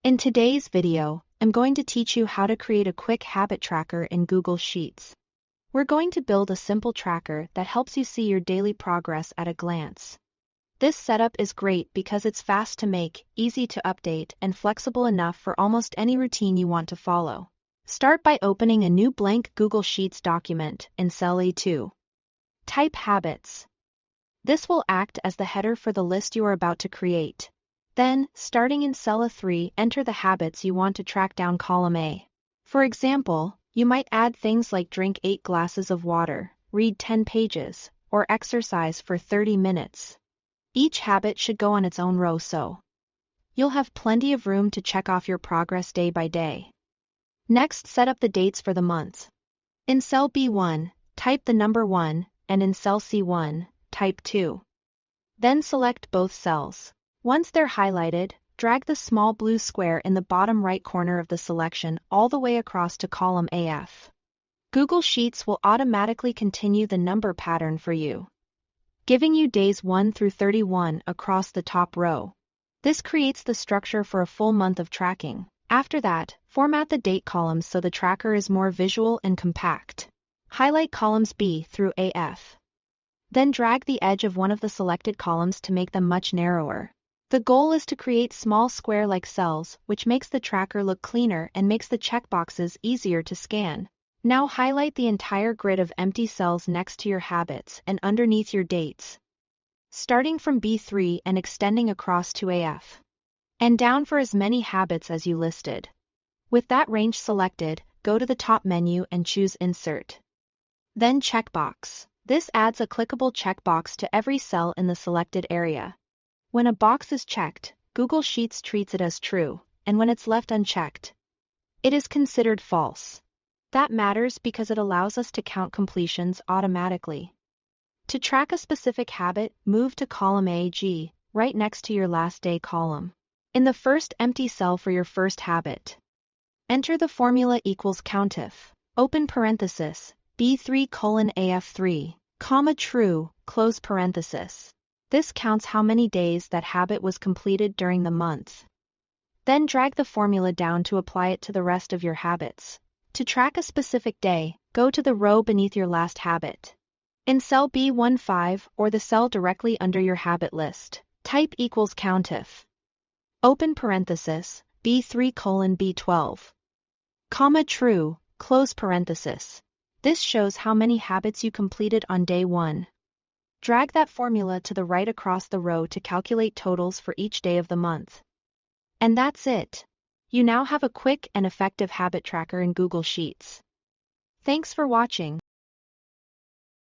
In today's video, I'm going to teach you how to create a quick habit tracker in Google Sheets. We're going to build a simple tracker that helps you see your daily progress at a glance. This setup is great because it's fast to make, easy to update, and flexible enough for almost any routine you want to follow. Start by opening a new blank Google Sheets document in cell A2. Type Habits. This will act as the header for the list you are about to create. Then, starting in cell A3, enter the habits you want to track down column A. For example, you might add things like drink 8 glasses of water, read 10 pages, or exercise for 30 minutes. Each habit should go on its own row so you'll have plenty of room to check off your progress day by day. Next, set up the dates for the month. In cell B1, type the number 1, and in cell C1, type 2. Then select both cells. Once they're highlighted, drag the small blue square in the bottom right corner of the selection all the way across to column AF. Google Sheets will automatically continue the number pattern for you, giving you days 1 through 31 across the top row. This creates the structure for a full month of tracking. After that, format the date columns so the tracker is more visual and compact. Highlight columns B through AF. Then drag the edge of one of the selected columns to make them much narrower. The goal is to create small square-like cells, which makes the tracker look cleaner and makes the checkboxes easier to scan. Now highlight the entire grid of empty cells next to your habits and underneath your dates, starting from B3 and extending across to AF, and down for as many habits as you listed. With that range selected, go to the top menu and choose Insert. Then Checkbox. This adds a clickable checkbox to every cell in the selected area. When a box is checked, Google Sheets treats it as true, and when it's left unchecked, it is considered false. That matters because it allows us to count completions automatically. To track a specific habit, move to column AG, right next to your last day column. In the first empty cell for your first habit, enter the formula equals COUNTIF, open parenthesis, B3:AF3, comma true, close parenthesis. This counts how many days that habit was completed during the month. Then drag the formula down to apply it to the rest of your habits. To track a specific day, go to the row beneath your last habit. In cell B15 or the cell directly under your habit list, type equals COUNTIF, open parenthesis, B3:B12, comma true, close parenthesis. This shows how many habits you completed on day 1. Drag that formula to the right across the row to calculate totals for each day of the month. And that's it. You now have a quick and effective habit tracker in Google Sheets. Thanks for watching.